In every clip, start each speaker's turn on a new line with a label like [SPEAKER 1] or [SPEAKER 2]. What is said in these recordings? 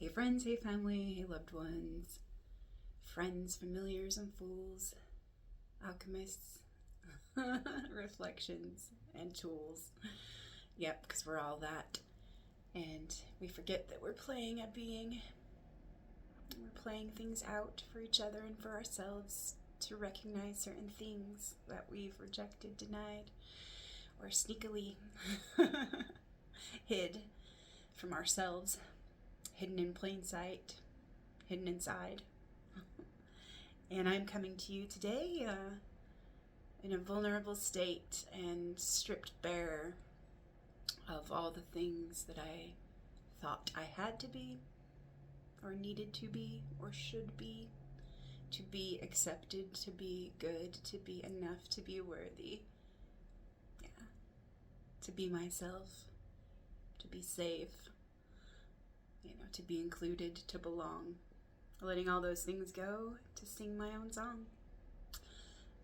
[SPEAKER 1] Hey friends, hey family, hey loved ones, friends, familiars, and fools, alchemists, reflections, and tools. Yep, because we're all that. And we forget that we're playing a being. We're playing things out for each other and for ourselves to recognize certain things that we've rejected, denied, or sneakily hid from ourselves. Hidden in plain sight, hidden inside. And I'm coming to you today in a vulnerable state and stripped bare of all the things that I thought I had to be, or needed to be, or should be, to be accepted, to be good, to be enough, to be worthy. Yeah. To be myself, to be safe, to be included, to belong. Letting all those things go to sing my own song.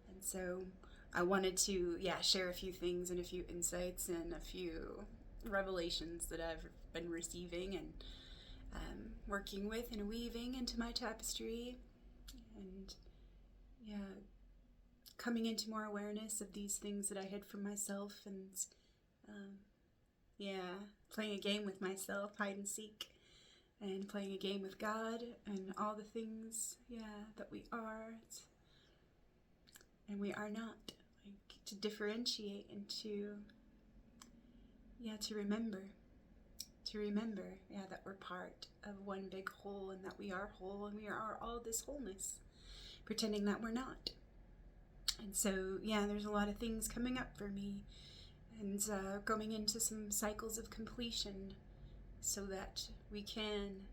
[SPEAKER 1] And so I wanted to, share a few things and a few insights and a few revelations that I've been receiving and working with and weaving into my tapestry. And coming into more awareness of these things that I hid from myself and playing a game with myself, hide and seek. And playing a game with God and all the things, that we are and we are not. Like, to differentiate and to remember. To remember, that we're part of one big whole and that we are whole and we are all this wholeness, pretending that we're not. And so, there's a lot of things coming up for me and going into some cycles of completion, so that we can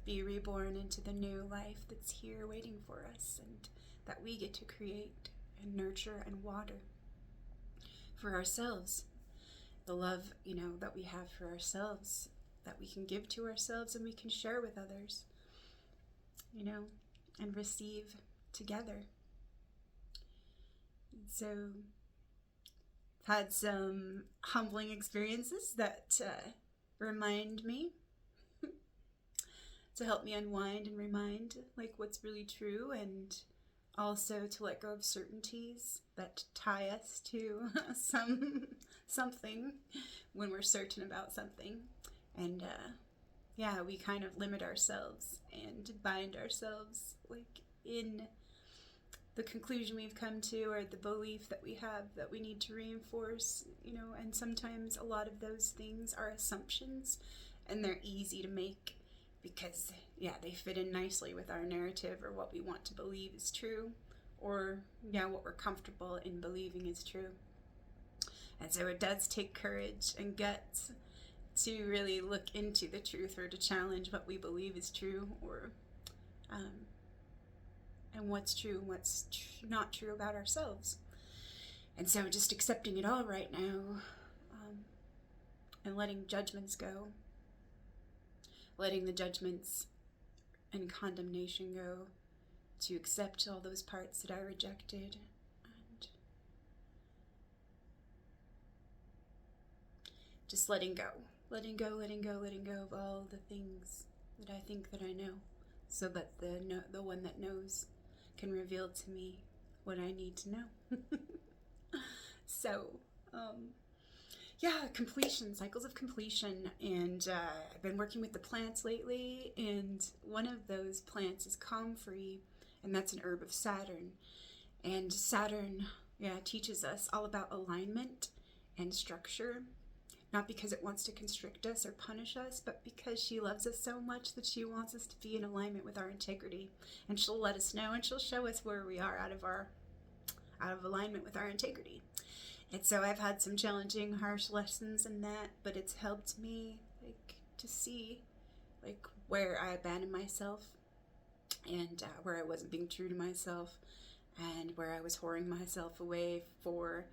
[SPEAKER 1] be reborn into the new life that's here waiting for us, and that we get to create and nurture and water for ourselves. The love, that we have for ourselves, that we can give to ourselves and we can share with others, and receive together. And so I've had some humbling experiences that remind me to help me unwind and remind what's really true, and also to let go of certainties that tie us to something when we're certain about something. And we kind of limit ourselves and bind ourselves in the conclusion we've come to, or the belief that we have that we need to reinforce, and sometimes a lot of those things are assumptions, and they're easy to make because, they fit in nicely with our narrative or what we want to believe is true, or, what we're comfortable in believing is true. And so it does take courage and guts to really look into the truth, or to challenge what we believe is true, or and what's true and what's not true about ourselves. And so just accepting it all right now, and letting judgments go, letting the judgments and condemnation go, to accept all those parts that I rejected, and just letting go of all the things that I think that I know, so that the one that knows can reveal to me what I need to know. So, completion, cycles of completion. And I've been working with the plants lately, and one of those plants is comfrey, and that's an herb of Saturn. And Saturn, teaches us all about alignment and structure. Not because it wants to constrict us or punish us, but because she loves us so much that she wants us to be in alignment with our integrity. And she'll let us know, and she'll show us where we are out of alignment with our integrity. And so I've had some challenging, harsh lessons in that, but it's helped me to see where I abandoned myself, and where I wasn't being true to myself, and where I was whoring myself away for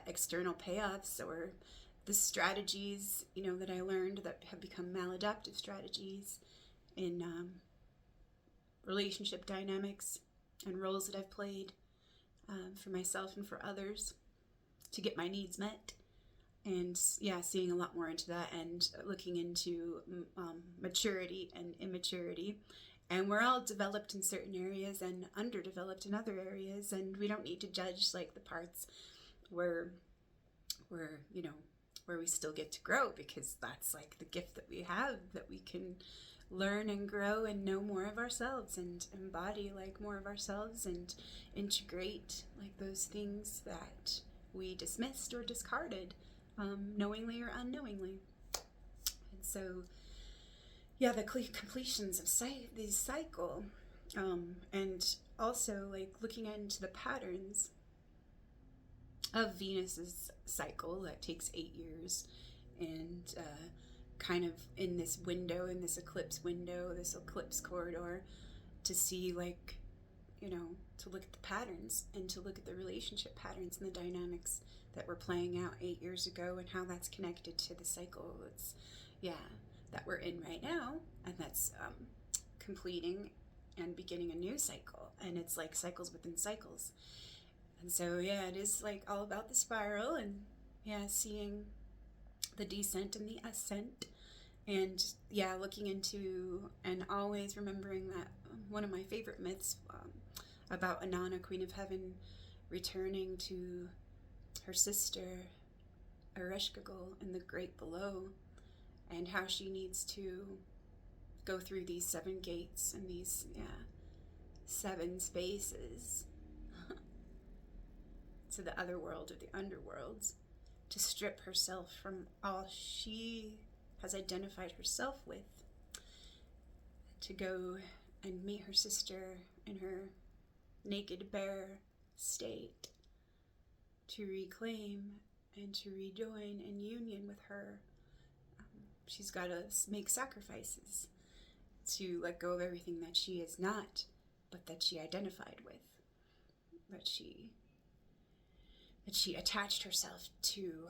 [SPEAKER 1] external payoffs, or the strategies, that I learned that have become maladaptive strategies in relationship dynamics and roles that I've played for myself and for others to get my needs met. And yeah, seeing a lot more into that and looking into maturity and immaturity. And we're all developed in certain areas and underdeveloped in other areas, and we don't need to judge like the parts where where we still get to grow, because that's like the gift that we have, that we can learn and grow and know more of ourselves and embody like more of ourselves and integrate like those things that we dismissed or discarded, knowingly or unknowingly. And so yeah, the completions of these cycle, and also like looking into the patterns of Venus's cycle that takes 8 years, and kind of in this window, in this eclipse window, this eclipse corridor, to see like, to look at the patterns and to look at the relationship patterns and the dynamics that were playing out 8 years ago and how that's connected to the cycle that we're in right now, and that's completing and beginning a new cycle, and it's like cycles within cycles. And so yeah, it is like all about the spiral, and yeah, seeing the descent and the ascent, and yeah, looking into and always remembering that one of my favorite myths about Inanna, Queen of Heaven, returning to her sister Ereshkigal in the Great Below, and how she needs to go through these 7 gates and these 7 spaces to the other world or the underworlds, to strip herself from all she has identified herself with, to go and meet her sister in her naked, bare state, to reclaim and to rejoin in union with her. She's got to make sacrifices to let go of everything that she is not, but that she identified with, that she attached herself to.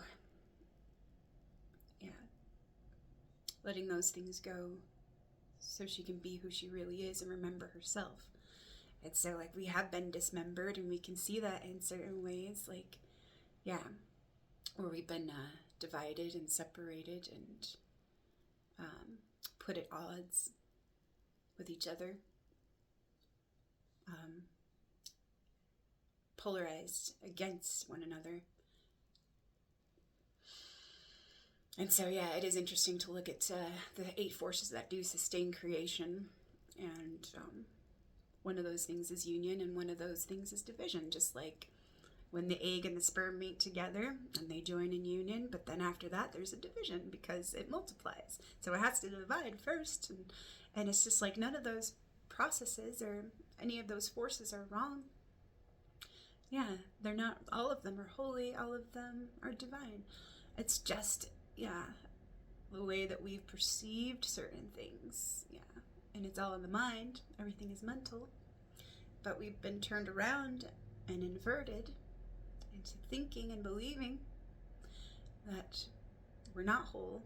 [SPEAKER 1] Letting those things go so she can be who she really is and remember herself. And so like we have been dismembered, and we can see that in certain ways, like where we've been divided and separated and put at odds with each other, polarized against one another. And so yeah, it is interesting to look at the 8 forces that do sustain creation, and one of those things is union, and one of those things is division, just like when the egg and the sperm meet together and they join in union, but then after that there's a division because it multiplies. So it has to divide first, and it's just like none of those processes or any of those forces are wrong. Yeah, they're not, all of them are holy, all of them are divine. It's just, the way that we've perceived certain things, and it's all in the mind, everything is mental, but we've been turned around and inverted into thinking and believing that we're not whole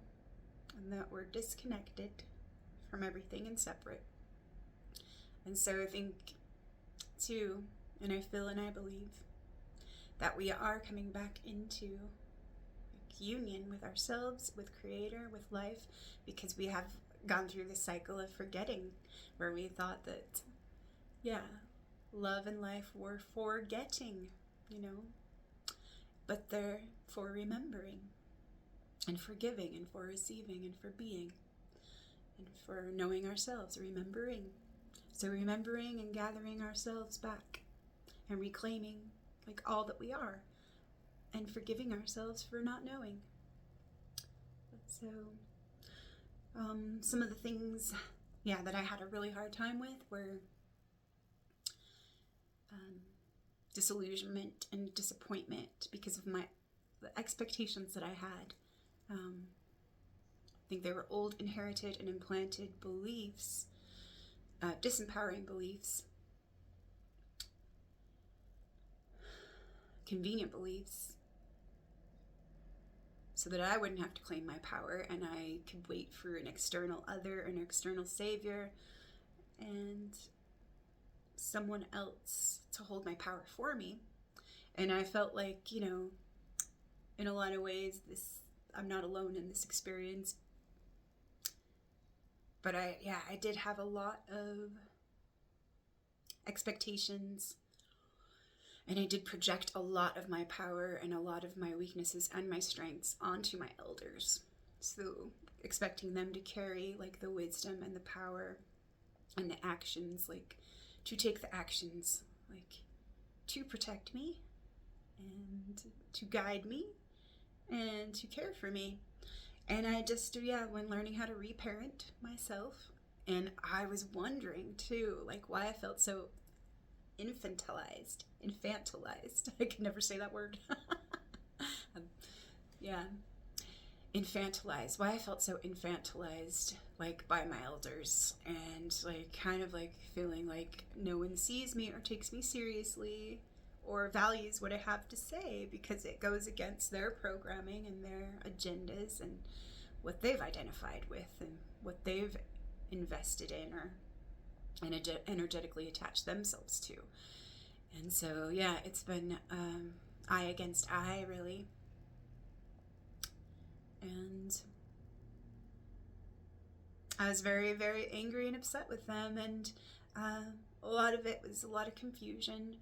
[SPEAKER 1] and that we're disconnected from everything and separate. And so I think too, and I feel and I believe that we are coming back into union with ourselves, with Creator, with life, because we have gone through this cycle of forgetting, where we thought that love and life were for getting, but they're for remembering and for giving and for receiving and for being and for knowing ourselves, remembering. So remembering and gathering ourselves back and reclaiming like all that we are, and forgiving ourselves for not knowing. So some of the things that I had a really hard time with were disillusionment and disappointment because of the expectations that I had. I think they were old, inherited, and implanted beliefs, disempowering beliefs, convenient beliefs, so that I wouldn't have to claim my power and I could wait for an external other, an external savior, and someone else to hold my power for me. And I felt like, in a lot of ways, I'm not alone in this experience. But I did have a lot of expectations, and I did project a lot of my power and a lot of my weaknesses and my strengths onto my elders. So expecting them to carry like the wisdom and the power and the actions, like to take the actions, like to protect me and to guide me and to care for me. And I just, when learning how to reparent myself, and I was wondering too, like why I felt so infantilized. I can never say that word. Infantilized. Why I felt so infantilized, like by my elders, and like kind of like feeling like no one sees me or takes me seriously or values what I have to say because it goes against their programming and their agendas and what they've identified with and what they've invested in or energetically attached themselves to. And so, it's been eye against eye, really. And I was very, very angry and upset with them, and a lot of it was a lot of confusion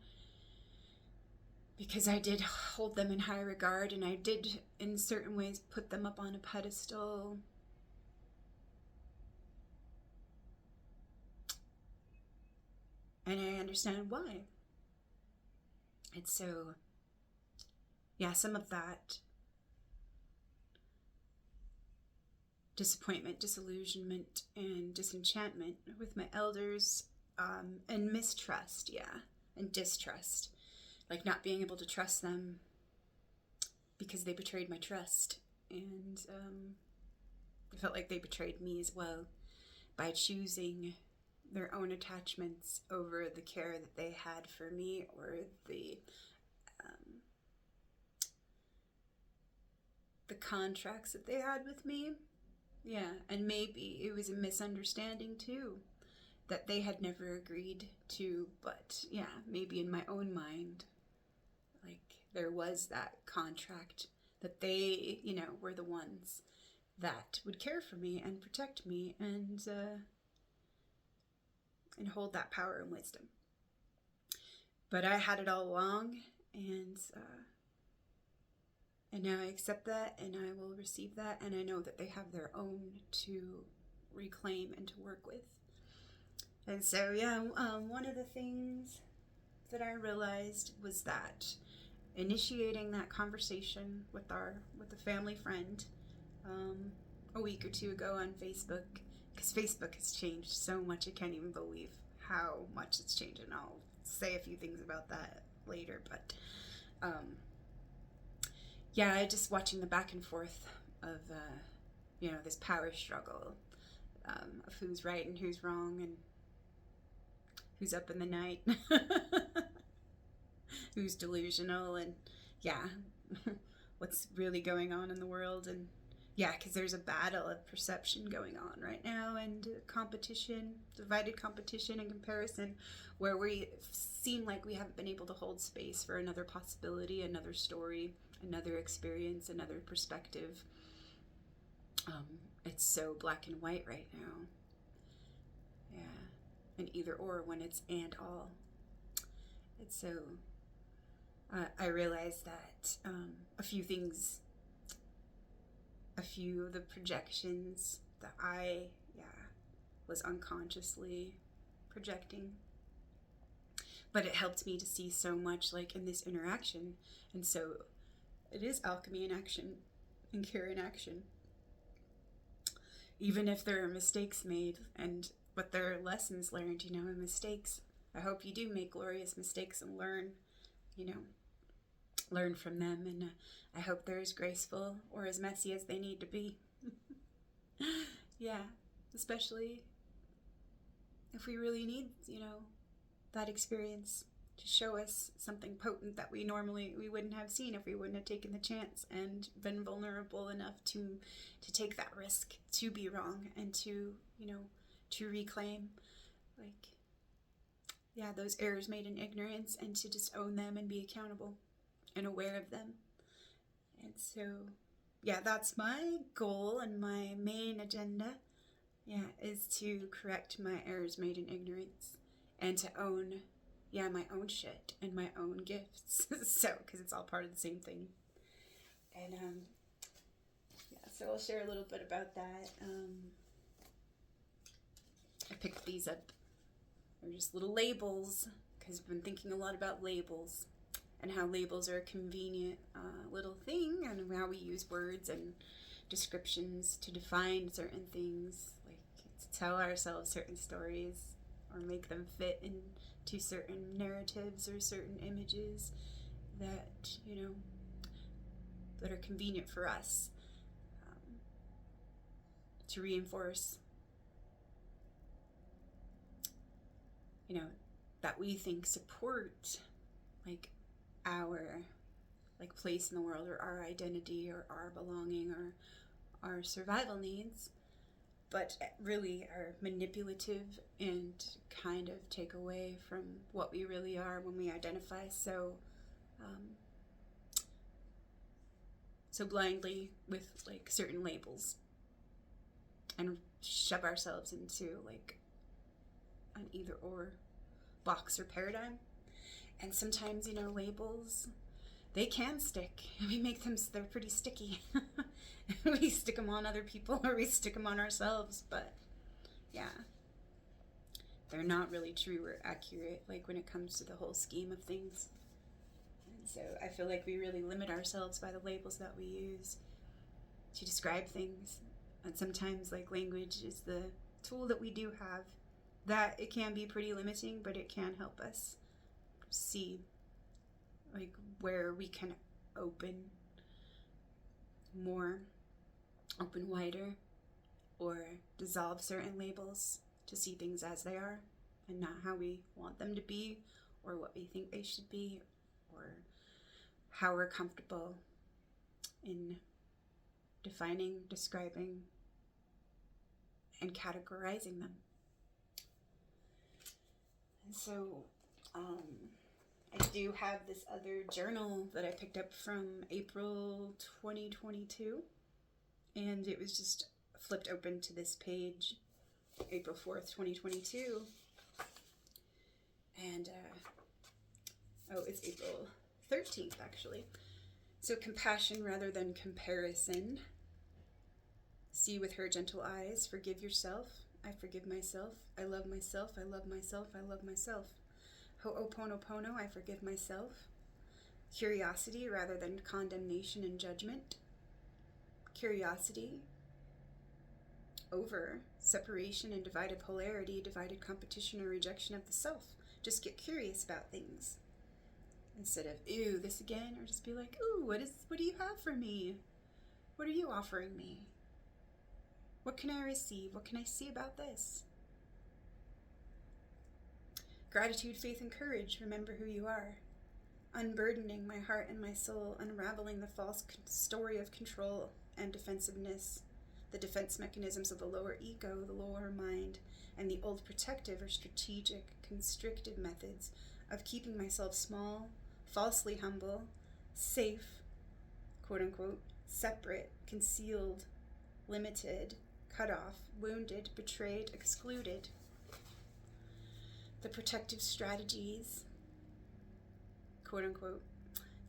[SPEAKER 1] because I did hold them in high regard, and I did in certain ways put them up on a pedestal. And I understand why. And so, some of that disappointment, disillusionment, and disenchantment with my elders, and mistrust, and distrust. Like not being able to trust them because they betrayed my trust. And I felt like they betrayed me as well by choosing their own attachments over the care that they had for me or the contracts that they had with me. And maybe it was a misunderstanding too that they had never agreed to, but maybe in my own mind, like there was that contract that they, were the ones that would care for me and protect me and hold that power and wisdom. But I had it all along, and now I accept that, and I will receive that, and I know that they have their own to reclaim and to work with. And so, one of the things that I realized was that initiating that conversation with a family friend a week or two ago on Facebook, because Facebook has changed so much, I can't even believe how much it's changed, and I'll say a few things about that later, but I just watching the back and forth of this power struggle of who's right and who's wrong and who's up in the night, who's delusional, and what's really going on in the world. And because there's a battle of perception going on right now, and competition, divided competition and comparison, where we seem like we haven't been able to hold space for another possibility, another story, another experience, another perspective. It's so black and white right now. And either or when it's and all. It's so, I realized that a few of the projections that I, was unconsciously projecting. But it helped me to see so much, like, in this interaction. And so it is alchemy in action and care in action. Even if there are mistakes made, but there are lessons learned, and mistakes. I hope you do make glorious mistakes and learn from them. And I hope they're as graceful or as messy as they need to be. Especially if we really need, that experience to show us something potent that we wouldn't have seen if we wouldn't have taken the chance and been vulnerable enough to take that risk, to be wrong, and to reclaim, those errors made in ignorance, and to just own them and be accountable and aware of them. And so, yeah, that's my goal and my main agenda, is to correct my errors made in ignorance and to own, my own shit and my own gifts. So, because it's all part of the same thing. And, so I'll share a little bit about that. I picked these up. They're just little labels, because I've been thinking a lot about labels and how labels are a convenient little thing, and how we use words and descriptions to define certain things, like to tell ourselves certain stories or make them fit into certain narratives or certain images that, that are convenient for us, to reinforce, that we think support our place in the world, or our identity, or our belonging, or our survival needs, but really are manipulative and kind of take away from what we really are when we identify so blindly with certain labels, and shove ourselves into an either or box or paradigm. And sometimes, labels, they can stick. We make them, they're pretty sticky. We stick them on other people, or we stick them on ourselves, but they're not really true or accurate, when it comes to the whole scheme of things. And so I feel like we really limit ourselves by the labels that we use to describe things. And sometimes language is the tool that we do have, that it can be pretty limiting, but it can help us see where we can open wider, or dissolve certain labels to see things as they are and not how we want them to be, or what we think they should be, or how we're comfortable in defining, describing, and categorizing them. And so I do have this other journal that I picked up from April 2022, and it was just flipped open to this page, April 4th, 2022, and it's April 13th actually. So, compassion rather than comparison. See with her gentle eyes, forgive yourself, I forgive myself, I love myself, I love myself, I love myself. Ho'oponopono, I forgive myself. Curiosity rather than condemnation and judgment. Curiosity over separation and divided polarity, divided competition, or rejection of the self. Just get curious about things, instead of, ew, this again, or just be like, ooh, what do you have for me? What are you offering me? What can I receive? What can I see about this? Gratitude, faith, and courage. Remember who you are. Unburdening my heart and my soul, unraveling the false story of control and defensiveness, the defense mechanisms of the lower ego, the lower mind, and the old protective or strategic, constrictive methods of keeping myself small, falsely humble, safe, quote unquote, separate, concealed, limited, cut off, wounded, betrayed, excluded. The protective strategies, quote unquote,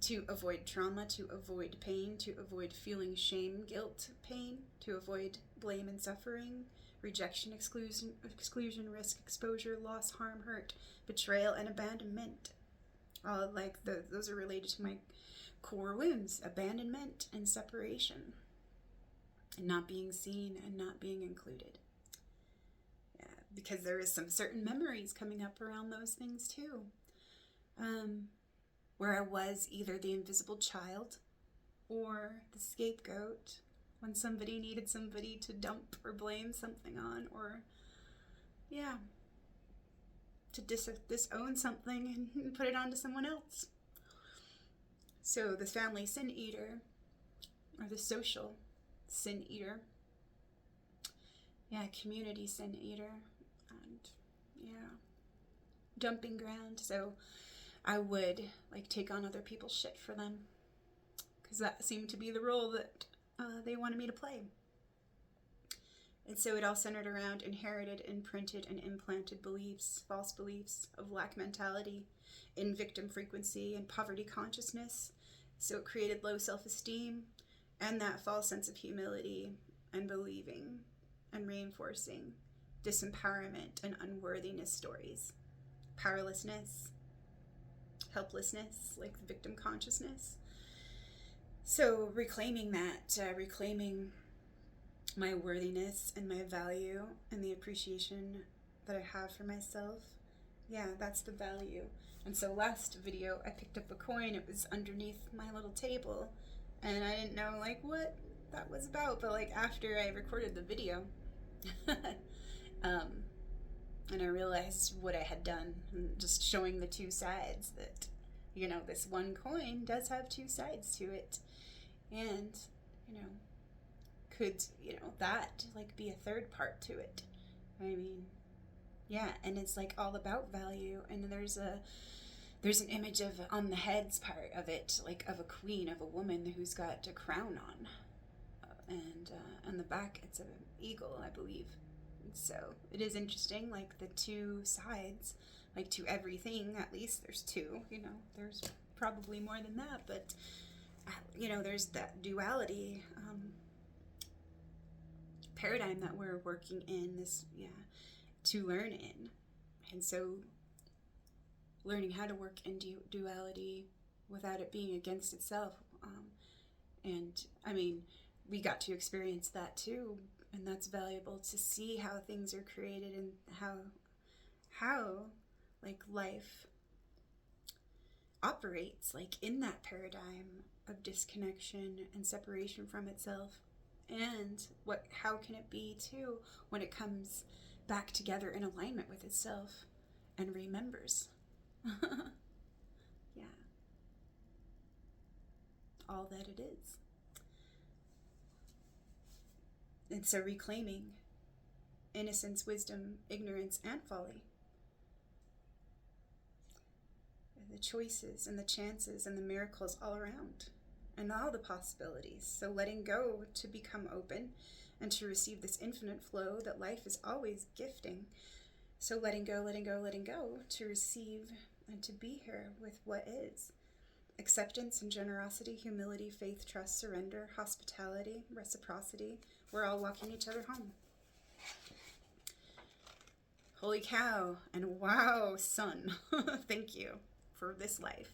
[SPEAKER 1] to avoid trauma, to avoid pain, to avoid feeling shame, guilt, pain, to avoid blame and suffering, rejection, exclusion, risk, exposure, loss, harm, hurt, betrayal, and abandonment. Those are related to my core wounds, abandonment and separation, and not being seen and not being included. Because there is some certain memories coming up around those things too, where I was either the invisible child or the scapegoat when somebody needed somebody to dump or blame something on, or to disown something and put it onto someone else. So the family sin eater, or the social sin eater, community sin eater, and dumping ground. So I would take on other people's shit for them, because that seemed to be the role that they wanted me to play. And so it all centered around inherited, imprinted, and implanted beliefs, false beliefs of lack mentality, in victim frequency, and poverty consciousness. So it created low self-esteem and that false sense of humility and believing and reinforcing disempowerment and unworthiness stories, powerlessness, helplessness, like the victim consciousness. So reclaiming that, reclaiming my worthiness and my value and the appreciation that I have for myself, yeah, that's the value. And so last video, I picked up a coin. It was underneath my little table, and I didn't know like what that was about. But like after I recorded the video, and I realized what I had done, and just showing the two sides, that, you know, this one coin does have two sides to it, and, you know, could, you know, that like be a third part to it. I mean, yeah, and it's like all about value. And there's an image of, on the head's part of it, like of a queen, of a woman who's got a crown on, and on the back it's an eagle, I believe. So it is interesting, like the two sides, like to everything, at least there's two, you know, there's probably more than that, but you know, there's that duality paradigm that we're working in this, to learn in. And so learning how to work in duality without it being against itself. And I mean, we got to experience that too, and that's valuable to see how things are created and how like life operates like in that paradigm of disconnection and separation from itself. And how can it be too when it comes back together in alignment with itself and remembers? Yeah, all that it is. And so reclaiming innocence, wisdom, ignorance, and folly, and the choices and the chances and the miracles all around, and all the possibilities. So letting go to become open and to receive this infinite flow that life is always gifting. So letting go to receive and to be here with what is. Acceptance and generosity, humility, faith, trust, surrender, hospitality, reciprocity. We're all walking each other home. Holy cow, and wow, sun. Thank you for this life.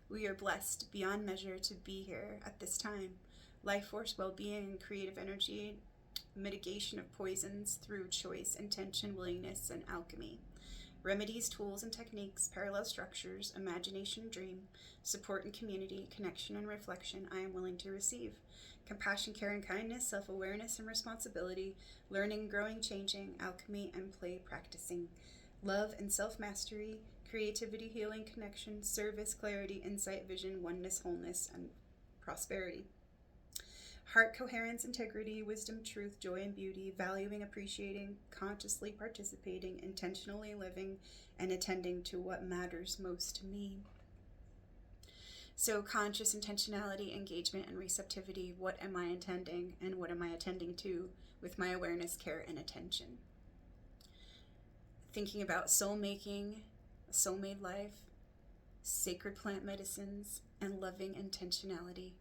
[SPEAKER 1] We are blessed beyond measure to be here at this time. Life force, well-being, creative energy, mitigation of poisons through choice, intention, willingness, and alchemy. Remedies, tools, and techniques, parallel structures, imagination, dream, support and community, connection and reflection, I am willing to receive. Compassion, care, and kindness, self-awareness and responsibility, learning, growing, changing, alchemy, and play practicing. Love and self-mastery, creativity, healing, connection, service, clarity, insight, vision, oneness, wholeness, and prosperity. Heart coherence, integrity, wisdom, truth, joy, and beauty, valuing, appreciating, consciously participating, intentionally living, and attending to what matters most to me. So conscious intentionality, engagement, and receptivity. What am I intending, and what am I attending to with my awareness, care, and attention? Thinking about soul making, a soul-made life, sacred plant medicines, and loving intentionality.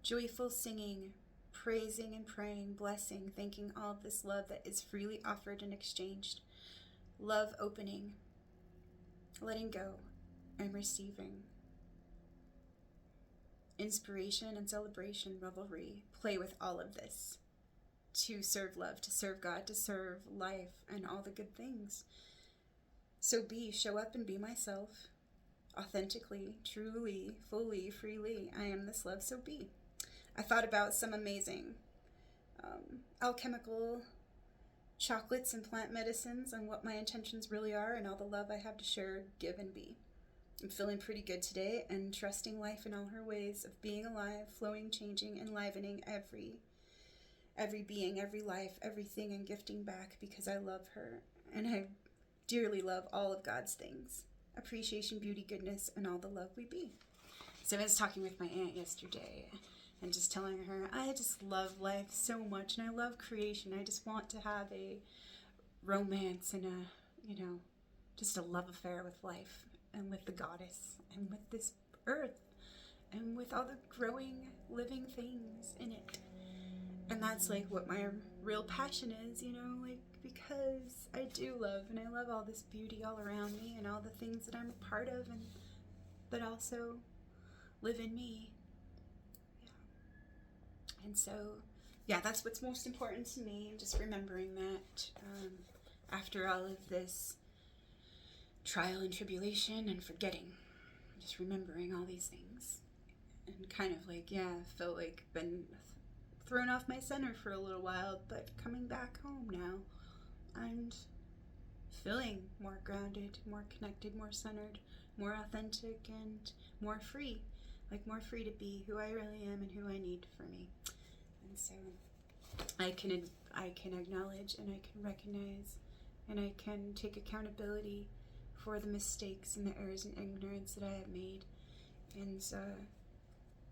[SPEAKER 1] Joyful singing, praising and praying, blessing, thanking all of this love that is freely offered and exchanged. Love opening, letting go, and receiving. Inspiration and celebration, revelry, play with all of this. To serve love, to serve God, to serve life, and all the good things. So show up and be myself, authentically, truly, fully, freely. I am this love, so be. I thought about some amazing alchemical chocolates and plant medicines and what my intentions really are and all the love I have to share, give, and be. I'm feeling pretty good today and trusting life in all her ways of being alive, flowing, changing, enlivening every being, every life, everything, and gifting back because I love her and I dearly love all of God's things. Appreciation, beauty, goodness, and all the love we be. So I was talking with my aunt yesterday and just telling her, I just love life so much, and I love creation. I just want to have a romance and just a love affair with life and with the goddess and with this earth and with all the growing, living things in it. And that's like what my real passion is, because I do love, and I love all this beauty all around me and all the things that I'm a part of and that also live in me. Yeah. And so, that's what's most important to me, just remembering that after all of this trial and tribulation and forgetting, just remembering all these things. And kind of like, felt like been thrown off my center for a little while, but coming back home now and feeling more grounded, more connected, more centered, more authentic, and more free. Like more free to be who I really am and who I need for me. And so I can acknowledge, and I can recognize, and I can take accountability for the mistakes and the errors and ignorance that I have made. And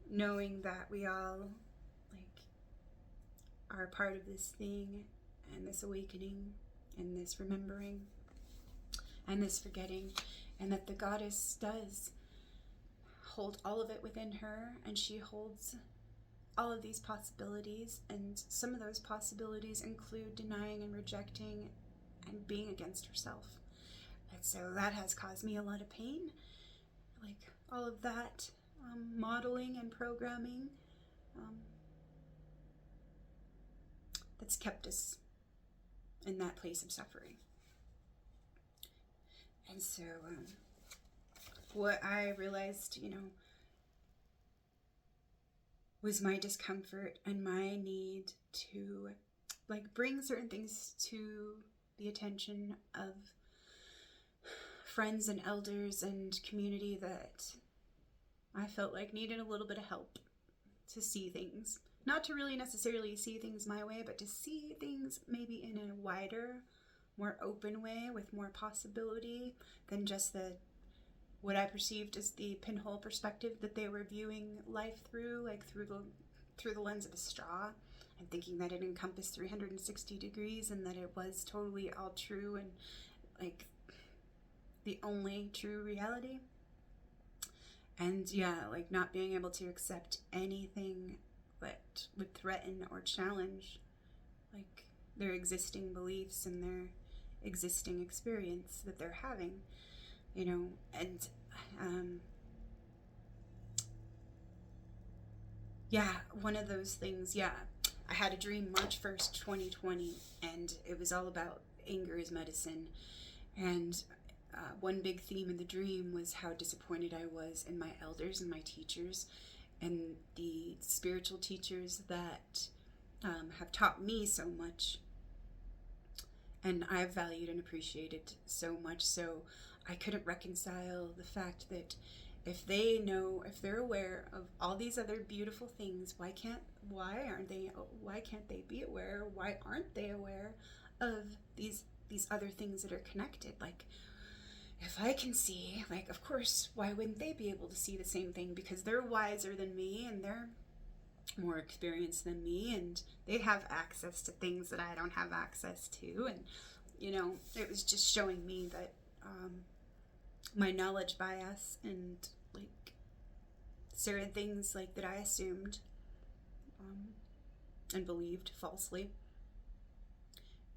[SPEAKER 1] knowing that we all are part of this thing and this awakening and this remembering and this forgetting, and that the goddess does hold all of it within her, and she holds all of these possibilities, and some of those possibilities include denying and rejecting and being against herself. And so that has caused me a lot of pain, like all of that modeling and programming that's kept us in that place of suffering. And so what I realized, was my discomfort and my need to bring certain things to the attention of friends and elders and community that I felt like needed a little bit of help to see things. Not to really necessarily see things my way, but to see things maybe in a wider, more open way with more possibility than just what I perceived as the pinhole perspective that they were viewing life through, through the lens of a straw, and thinking that it encompassed 360 degrees and that it was totally all true and the only true reality. And not being able to accept anything that would threaten or challenge their existing beliefs and their existing experience that they're having, and one of those things, I had a dream March 1st, 2020, and it was all about anger is medicine. And one big theme in the dream was how disappointed I was in my elders and my teachers and the spiritual teachers that have taught me so much, and I've valued and appreciated so much. So I couldn't reconcile the fact that if they're aware of all these other beautiful things, why can't they be aware? Why aren't they aware of these other things that are connected? If I can see, of course, why wouldn't they be able to see the same thing? Because they're wiser than me, and they're more experienced than me, and they have access to things that I don't have access to. And, it was just showing me that my knowledge bias and, certain things, that I assumed and believed falsely,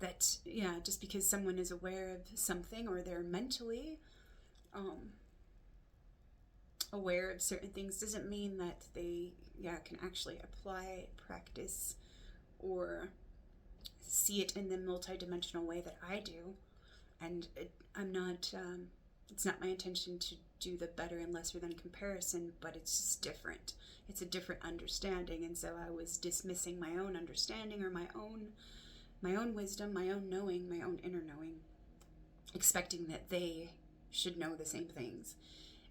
[SPEAKER 1] that just because someone is aware of something, or they're mentally aware of certain things, doesn't mean that they can actually apply, practice, or see it in the multidimensional way that I do. And it's not my intention to do the better and lesser than comparison, but it's just different. It's a different understanding. And so I was dismissing my own understanding, or my own wisdom, my own knowing, my own inner knowing, expecting that they should know the same things.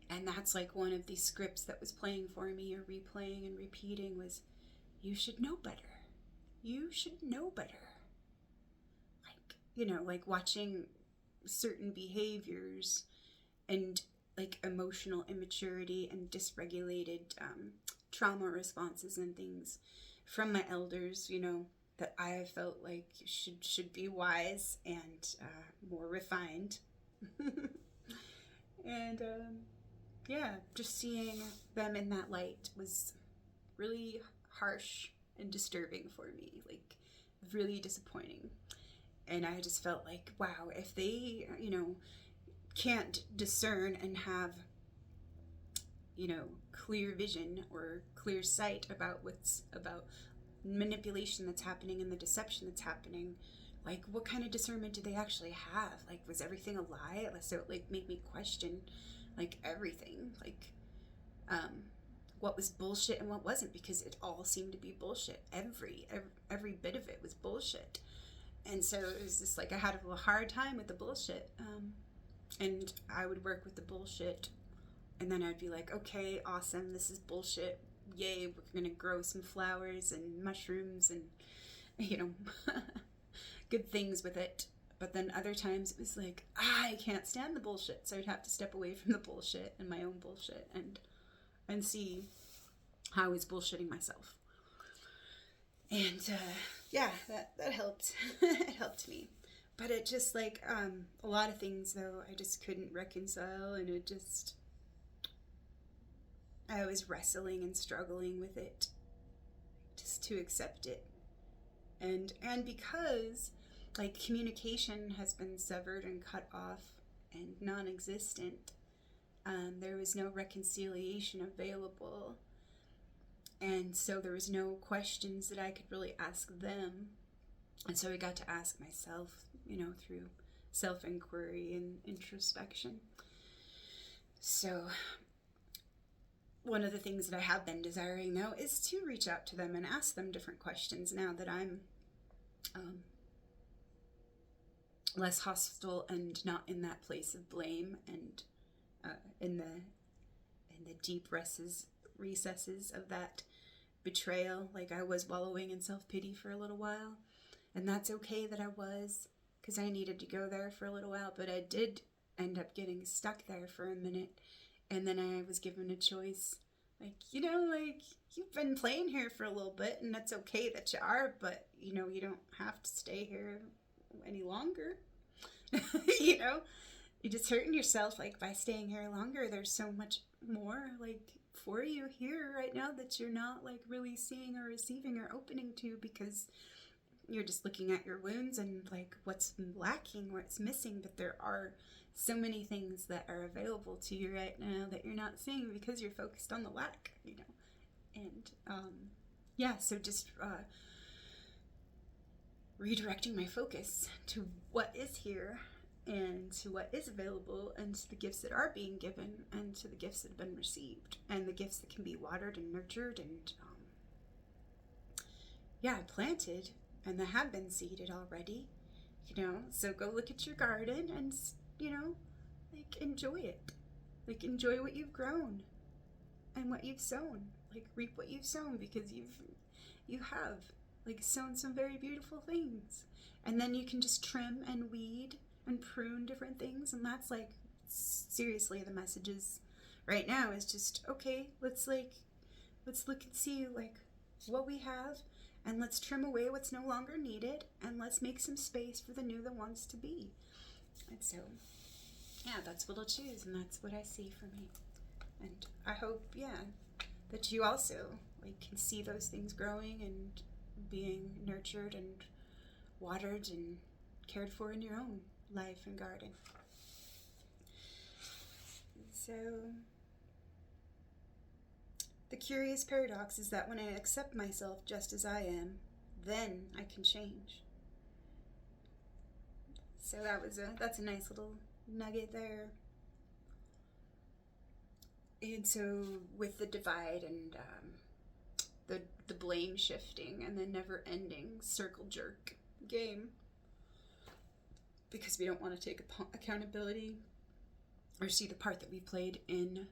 [SPEAKER 1] And that's one of these scripts that was playing for me, or replaying and repeating, was, you should know better. You should know better. Watching certain behaviors and like emotional immaturity and dysregulated trauma responses and things from my elders, that I felt like should be wise and more refined. And just seeing them in that light was really harsh and disturbing for me, like really disappointing. And I just felt like, wow, if they, can't discern and have, clear vision or clear sight about manipulation that's happening and the deception that's happening, like what kind of discernment do they actually have? Like, was everything a lie? So it made me question like everything, like what was bullshit and what wasn't, because it all seemed to be bullshit. Every bit of it was bullshit. And so it was just like I had a hard time with the bullshit, and I would work with the bullshit, and then I'd be like, okay, awesome, this is bullshit, yay, we're gonna grow some flowers and mushrooms and good things with it. But then other times it was like, I can't stand the bullshit, so I'd have to step away from the bullshit and my own bullshit and see how I was bullshitting myself. And that helped. It helped me. But it just like a lot of things though I just couldn't reconcile, and I was wrestling and struggling with it just to accept it. And because like communication has been severed and cut off and non-existent, there was no reconciliation available. And so there was no questions that I could really ask them. And so I got to ask myself, through self-inquiry and introspection. So one of the things that I have been desiring now is to reach out to them and ask them different questions now that I'm less hostile and not in that place of blame and in the deep recesses of that betrayal. Like I was wallowing in self-pity for a little while, and that's okay that I was, because I needed to go there for a little while, but I did end up getting stuck there for a minute. And then I was given a choice, like, you've been playing here for a little bit, and that's okay that you are, but you don't have to stay here any longer. You're just hurting yourself, like, by staying here longer. There's so much more, like, for you here right now that you're not, like, really seeing or receiving or opening to, because you're just looking at your wounds and, like, what's lacking, what's missing. But there are so many things that are available to you right now that you're not seeing because you're focused on the lack, And, so just redirecting my focus to what is here and to what is available, and to the gifts that are being given, and to the gifts that have been received, and the gifts that can be watered and nurtured and planted, and that have been seeded already. So go look at your garden and enjoy it. Like, enjoy what you've grown and what you've sown. Like, reap what you've sown, because you have like sown some very beautiful things. And then you can just trim and weed and prune different things. And that's like, seriously, the messages right now is just, okay, let's look and see like what we have, and let's trim away what's no longer needed, and let's make some space for the new that wants to be. And so, that's what I'll choose, and that's what I see for me. And I hope, that you also like can see those things growing and being nurtured and watered and cared for in your own life and garden. So the curious paradox is that when I accept myself just as I am, then I can change. So that's a nice little nugget there. And so with the divide and the blame shifting and the never-ending circle jerk game, because we don't want to take accountability or see the part that we played in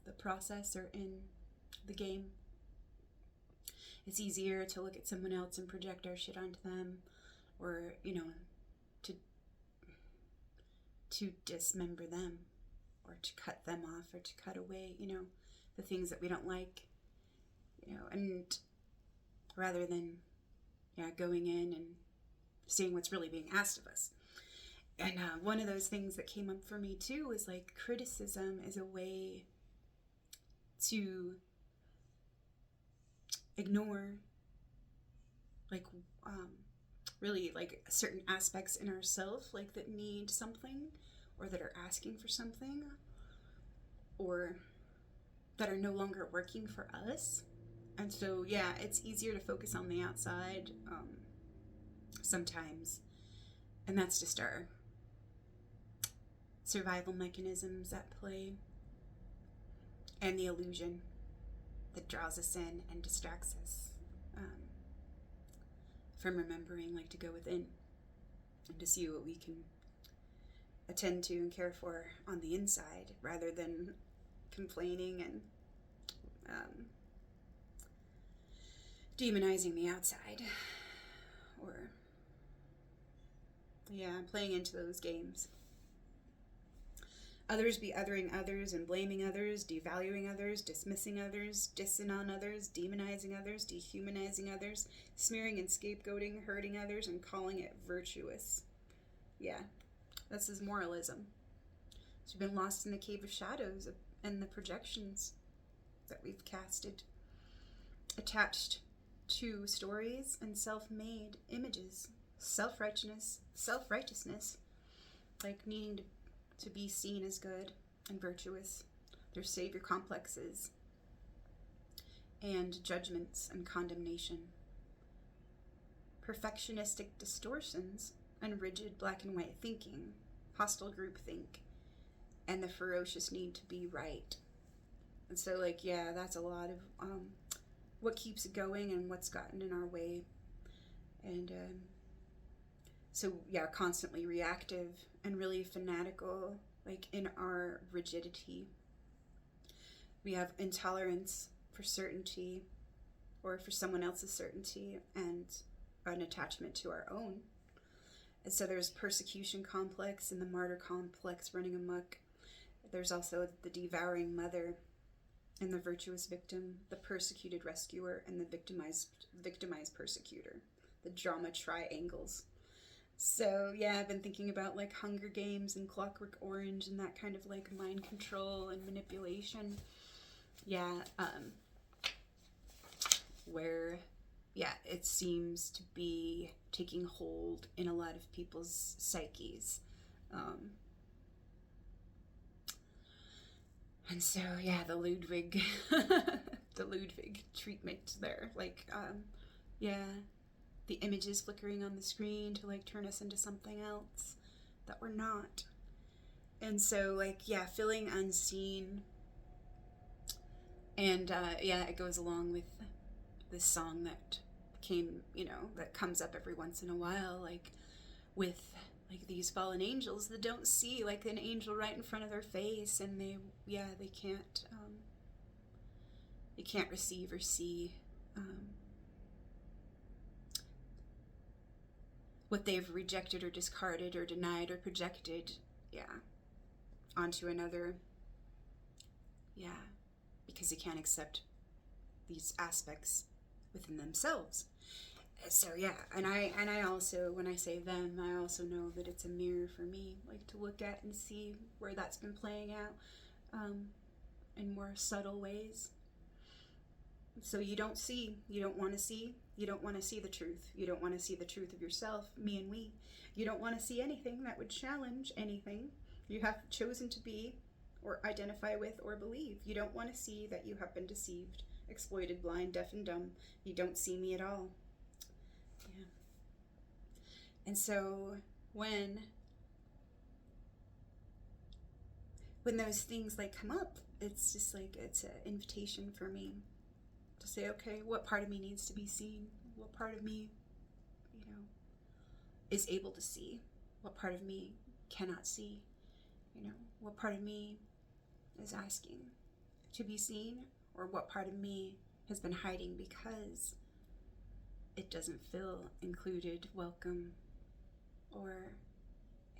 [SPEAKER 1] the process or in the game. It's easier to look at someone else and project our shit onto them, or to dismember them or to cut them off, or to cut away, the things that we don't like, and rather than, going in and seeing what's really being asked of us. And one of those things that came up for me too was like criticism is a way to ignore like really like certain aspects in ourselves, like that need something, or that are asking for something, or that are no longer working for us. And so it's easier to focus on the outside sometimes, and that's just our survival mechanisms at play, and the illusion that draws us in and distracts us from remembering, like to go within and to see what we can attend to and care for on the inside, rather than complaining and demonizing the outside, or playing into those games. Others be othering others and blaming others, devaluing others, dismissing others, dissing on others, demonizing others, dehumanizing others, smearing and scapegoating, hurting others, and calling it virtuous. This is moralism. So we've been lost in the cave of shadows and the projections that we've casted, attached to stories and self-made images, self-righteousness, like needing to be seen as good and virtuous, their savior complexes, and judgments and condemnation, perfectionistic distortions, and rigid black and white thinking, hostile groupthink, and the ferocious need to be right. And so that's a lot of what keeps it going and what's gotten in our way. And constantly reactive and really fanatical, like in our rigidity. We have intolerance for certainty, or for someone else's certainty, and an attachment to our own. And so there's persecution complex and the martyr complex running amok. There's also the devouring mother and the virtuous victim, the persecuted rescuer, and the victimized persecutor, the drama triangles. So I've been thinking about like Hunger Games and Clockwork Orange and that kind of like mind control and manipulation. Where it seems to be taking hold in a lot of people's psyches. And so the Ludwig the Ludwig treatment there, the images flickering on the screen to like turn us into something else that we're not. And so feeling unseen. And it goes along with this song that that comes up every once in a while, like with like these fallen angels that don't see like an angel right in front of their face, and they can't receive or see what they've rejected or discarded or denied or projected onto another, because they can't accept these aspects within themselves. So and I also, when I say them, I also know that it's a mirror for me, like to look at and see where that's been playing out in more subtle ways. So you don't want to see the truth. You don't want to see the truth of yourself, me and we. You don't want to see anything that would challenge anything you have chosen to be or identify with or believe. You don't want to see that you have been deceived, exploited, blind, deaf, and dumb. You don't see me at all. And so when those things like come up, it's just like it's an invitation for me to say, okay, what part of me needs to be seen? What part of me, is able to see? What part of me cannot see? What part of me is asking to be seen? Or what part of me has been hiding because it doesn't feel included, welcome, or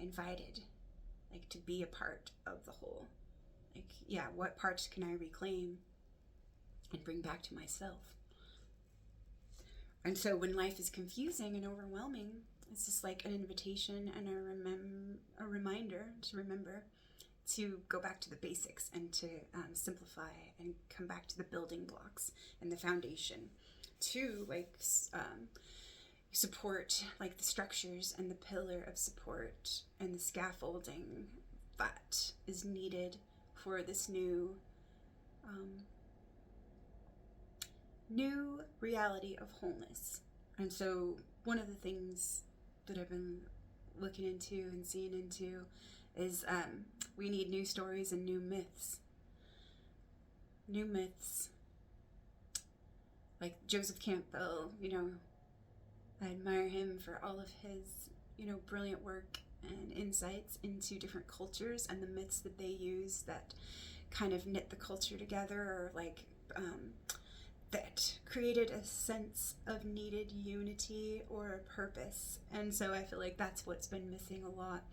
[SPEAKER 1] invited, like to be a part of the whole. Like, yeah, what parts can I reclaim and bring back to myself? And so when life is confusing and overwhelming, it's just like an invitation and a reminder to remember to go back to the basics and to simplify and come back to the building blocks and the foundation to like support like the structures and the pillar of support and the scaffolding that is needed for this new reality of wholeness. And so one of the things that I've been looking into and seeing into is we need new stories and new myths. New myths. Like Joseph Campbell, I admire him for all of his, brilliant work and insights into different cultures and the myths that they use that kind of knit the culture together, or like that created a sense of needed unity or a purpose. And so I feel like that's what's been missing a lot,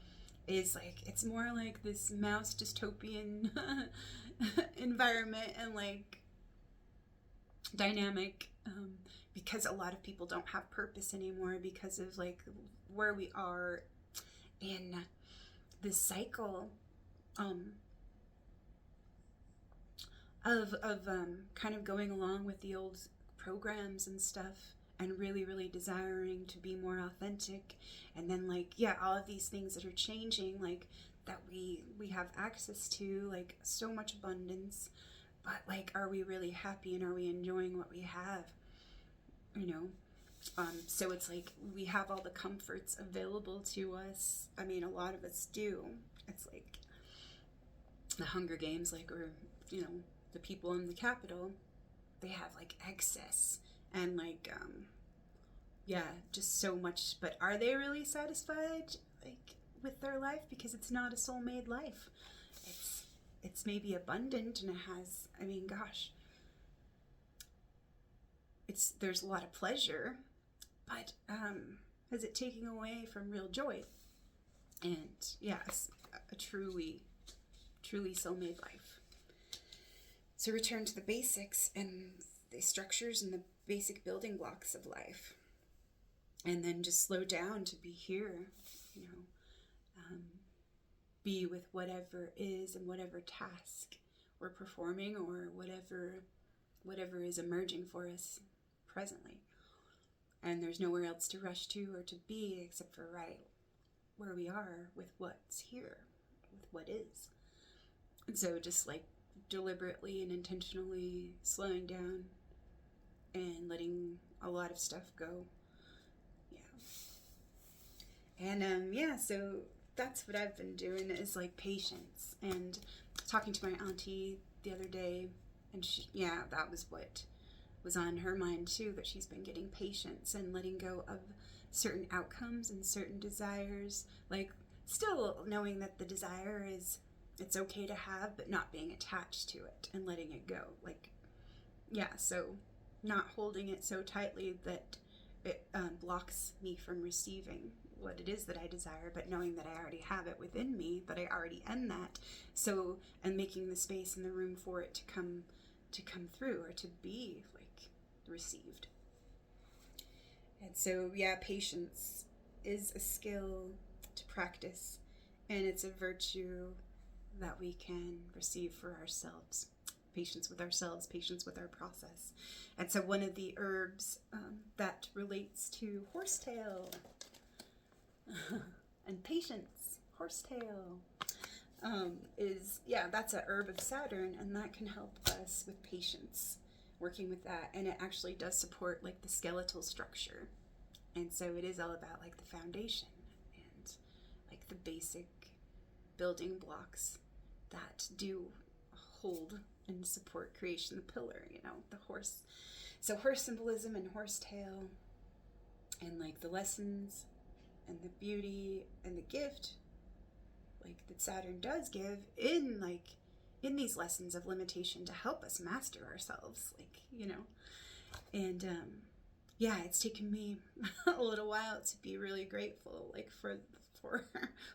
[SPEAKER 1] is like it's more like this mouse dystopian environment and like dynamic, because a lot of people don't have purpose anymore because of like where we are in this cycle of kind of going along with the old programs and stuff, and really desiring to be more authentic. And then like, yeah, all of these things that are changing, like that we have access to, like so much abundance, but like, are we really happy and are we enjoying what we have? So it's like we have all the comforts available to us. I mean, a lot of us do. It's like the Hunger Games, like, or the people in the Capitol, they have like excess and like just so much, but are they really satisfied like with their life? Because it's not a soul-made life. It's maybe abundant, and it has, I mean, gosh, there's a lot of pleasure, but is it taking away from real joy? And yes, a truly soul-made life. So return to the basics and the structures and the basic building blocks of life, and then just slow down to be here, be with whatever is and whatever task we're performing, or whatever is emerging for us presently. And there's nowhere else to rush to or to be except for right where we are with what's here, with what is. And so just like deliberately and intentionally slowing down and letting a lot of stuff go. And so that's what I've been doing, is like patience. And talking to my auntie the other day, and that was what was on her mind too, that she's been getting patience and letting go of certain outcomes and certain desires, like still knowing that the desire is, it's okay to have, but not being attached to it and letting it go. Like, so not holding it so tightly that it blocks me from receiving what it is that I desire, but knowing that I already have it within me, that I already am that. So, and making the space and the room for it to come through, or to be like received. And so, patience is a skill to practice, and it's a virtue that we can receive for ourselves. Patience with ourselves, patience with our process. And so one of the herbs that relates to horsetail and patience, horsetail, is, that's a herb of Saturn, and that can help us with patience, working with that. And it actually does support like the skeletal structure. And so it is all about like the foundation and like the basic building blocks that do hold and support creation, the pillar, the horse. So horse symbolism and horsetail, and like the lessons and the beauty and the gift like that Saturn does give in these lessons of limitation to help us master ourselves, and it's taken me a little while to be really grateful like for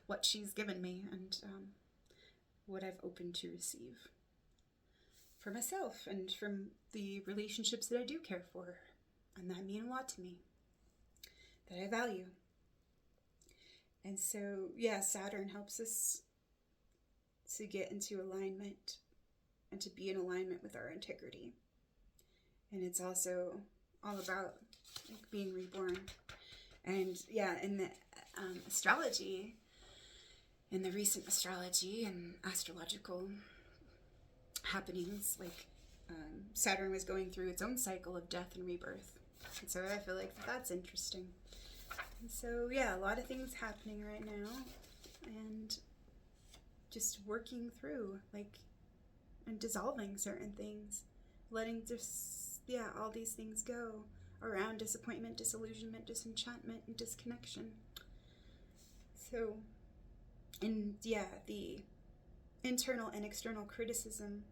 [SPEAKER 1] what she's given me, and what I've opened to receive for myself and from the relationships that I do care for and that mean a lot to me, that I value. And so, yeah, Saturn helps us to get into alignment and to be in alignment with our integrity. And it's also all about like being reborn. And yeah, in the astrology, in the recent astrology and astrological happenings, like Saturn was going through its own cycle of death and rebirth. And so I feel like that's interesting. And so yeah, a lot of things happening right now, and just working through, like, and dissolving certain things, letting just, yeah, all these things go around disappointment, disillusionment, disenchantment, and disconnection. So, and yeah, the internal and external criticism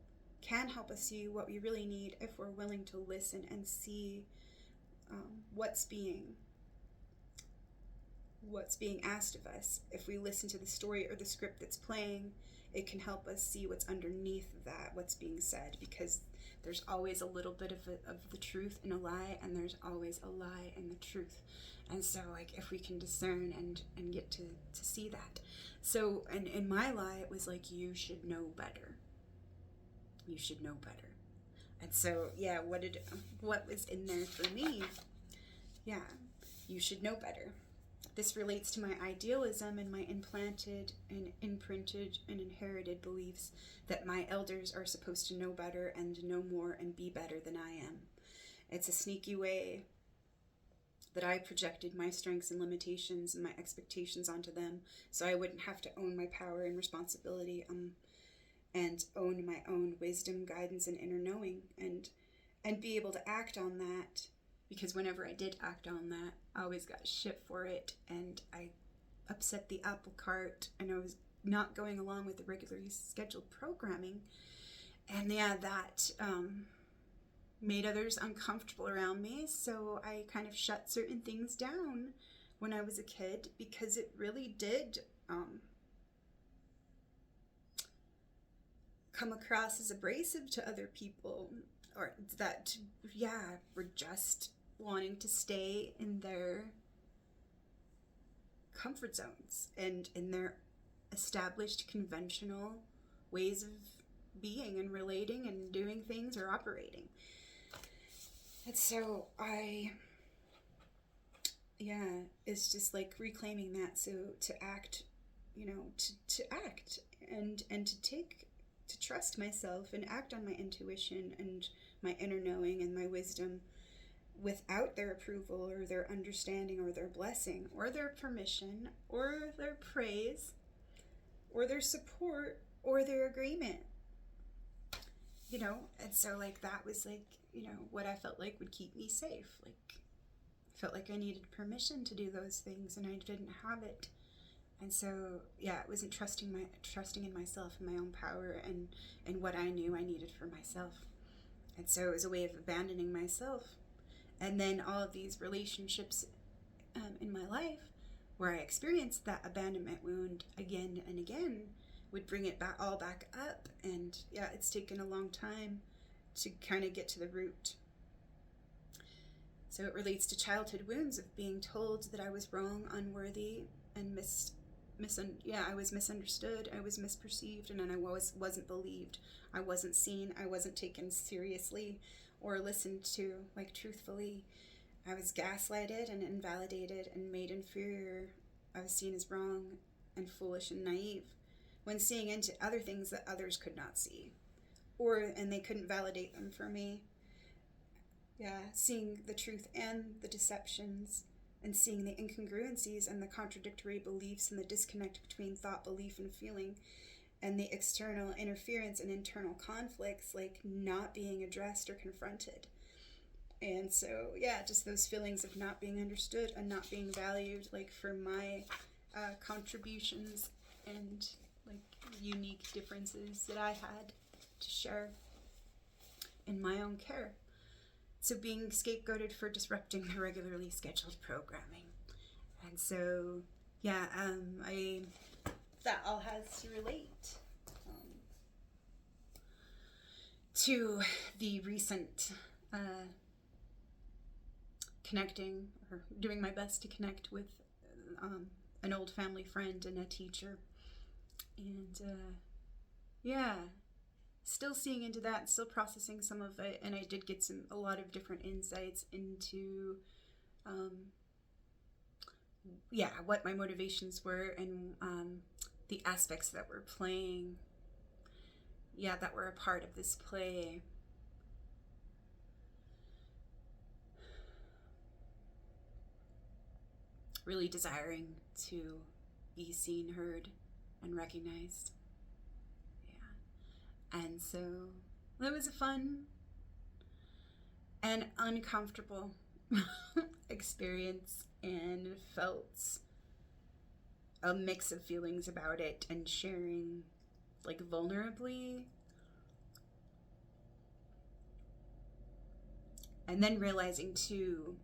[SPEAKER 1] can help us see what we really need if we're willing to listen and see what's being asked of us. If we listen to the story or the script that's playing, it can help us see what's underneath that, what's being said, because there's always a little bit of the truth in a lie, and there's always a lie in the truth. And so, like, if we can discern and get to see that. So, and in my lie, it was like, you should know better. You should know better. And so, yeah, what was in there for me? Yeah, you should know better. This relates to my idealism and my implanted and imprinted and inherited beliefs that my elders are supposed to know better and know more and be better than I am. It's a sneaky way that I projected my strengths and limitations and my expectations onto them, so I wouldn't have to own my power and responsibility and own my own wisdom, guidance, and inner knowing, and be able to act on that. Because whenever I did act on that, I always got shit for it, and I upset the apple cart, and I was not going along with the regularly scheduled programming. And yeah, that made others uncomfortable around me, so I kind of shut certain things down when I was a kid, because it really did come across as abrasive to other people, or that, yeah, were just wanting to stay in their comfort zones and in their established conventional ways of being and relating and doing things or operating. And so it's just like reclaiming that. So to act, to act and to trust myself and act on my intuition and my inner knowing and my wisdom without their approval or their understanding or their blessing or their permission or their praise or their support or their agreement, and so like that was like, what I felt like would keep me safe. Like, I felt like I needed permission to do those things and I didn't have it. And so, yeah, it wasn't trusting in myself and my own power and what I knew I needed for myself. And so it was a way of abandoning myself. And then all of these relationships in my life where I experienced that abandonment wound again and again would bring it all back up. And yeah, it's taken a long time to kind of get to the root. So it relates to childhood wounds of being told that I was wrong, unworthy, and I was misunderstood, I was misperceived, and then I wasn't believed. I wasn't seen, I wasn't taken seriously or listened to, like, truthfully. I was gaslighted and invalidated and made inferior. I was seen as wrong and foolish and naive when seeing into other things that others could not see, and they couldn't validate them for me. Yeah, seeing the truth and the deceptions, and seeing the incongruencies and the contradictory beliefs and the disconnect between thought, belief, and feeling, and the external interference and internal conflicts, like, not being addressed or confronted. And so, yeah, just those feelings of not being understood and not being valued, like, for my contributions and, like, unique differences that I had to share in my own care. So being scapegoated for disrupting the regularly scheduled programming. And so, yeah, that all has to relate. to the recent connecting, or doing my best to connect with an old family friend and a teacher. And yeah, still seeing into that, still processing some of it. And I did get a lot of different insights into what my motivations were, and the aspects that were playing, that were a part of this play. Really desiring to be seen, heard, and recognized. Yeah. And so it was a fun and uncomfortable experience, and felt a mix of feelings about it, and sharing like vulnerably, and then realizing too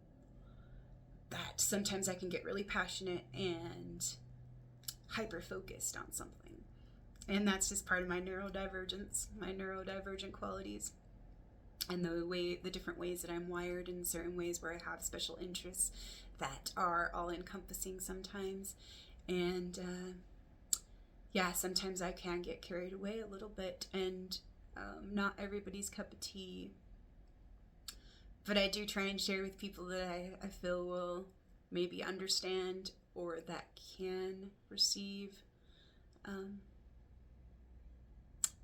[SPEAKER 1] that sometimes I can get really passionate and hyper focused on something, and that's just part of my neurodivergent qualities, and the different ways that I'm wired, in certain ways where I have special interests that are all encompassing sometimes. And sometimes I can get carried away a little bit, and not everybody's cup of tea. But I do try and share with people that I feel will maybe understand, or that can receive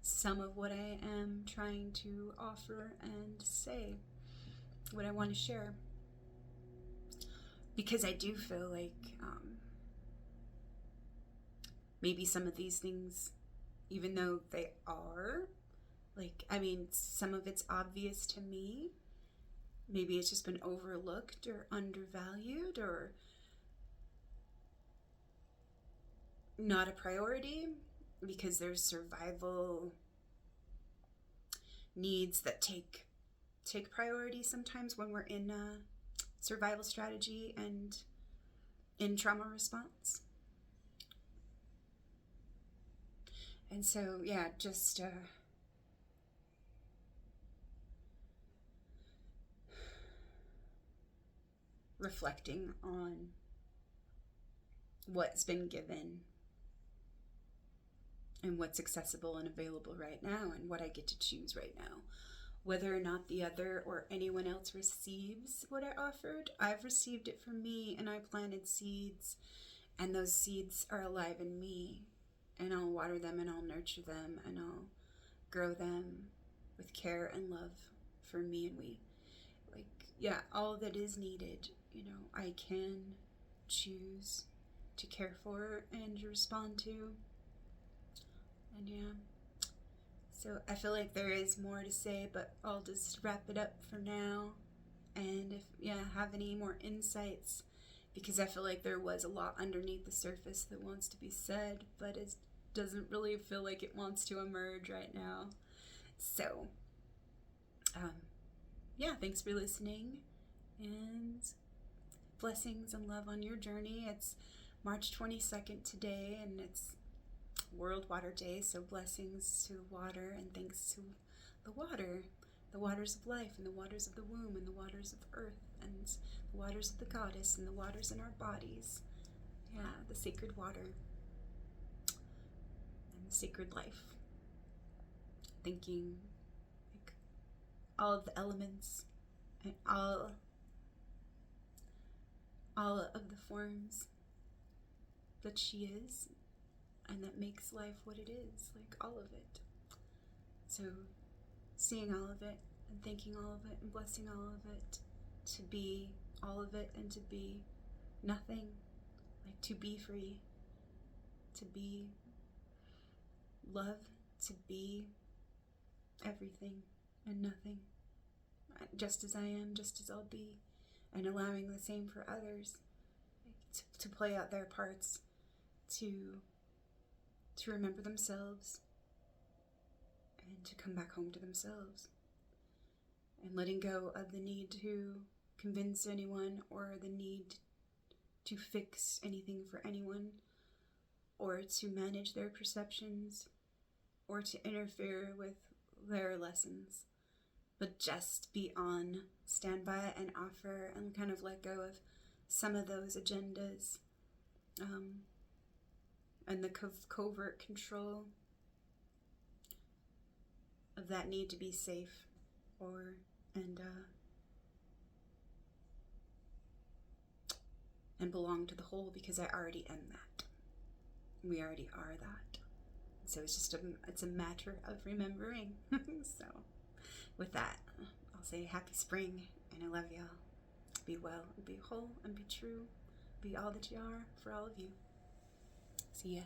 [SPEAKER 1] some of what I am trying to offer and say, what I want to share. Because I do feel like maybe some of these things, even though they are, some of it's obvious to me, maybe it's just been overlooked or undervalued or not a priority, because there's survival needs that take priority sometimes when we're in a survival strategy and in trauma response. And so, just reflecting on what's been given and what's accessible and available right now, and what I get to choose right now. Whether or not the other or anyone else receives what I offered, I've received it for me, and I planted seeds, and those seeds are alive in me, and I'll water them, and I'll nurture them, and I'll grow them with care and love for me and we. All that is needed, I can choose to care for and respond to. And so I feel like there is more to say, but I'll just wrap it up for now. And if have any more insights, because I feel like there was a lot underneath the surface that wants to be said, but it doesn't really feel like it wants to emerge right now. So thanks for listening, and blessings and love on your journey. It's March 22nd today, and it's World Water Day, so blessings to water, and thanks to the waters of life, and the waters of the womb, and the waters of earth, and the waters of the goddess, and the waters in our bodies. The sacred water and the sacred life. Thinking all of the elements and all of the forms that she is, and that makes life what it is, all of it. So seeing all of it, and thanking all of it, and blessing all of it, to be all of it, and to be nothing, to be free, to be love, to be everything and nothing, just as I am, just as I'll be, and allowing the same for others, to play out their parts, to remember themselves, and to come back home to themselves, and letting go of the need to convince anyone, or the need to fix anything for anyone, or to manage their perceptions, or to interfere with there are lessons, but just be on standby and offer and kind of let go of some of those agendas, and the covert control of that need to be safe and belong to the whole, because I already am that. We already are that. So it's a matter of remembering. So with that, I'll say happy spring, and I love y'all. Be well, and be whole, and be true. Be all that you are for all of you. See ya.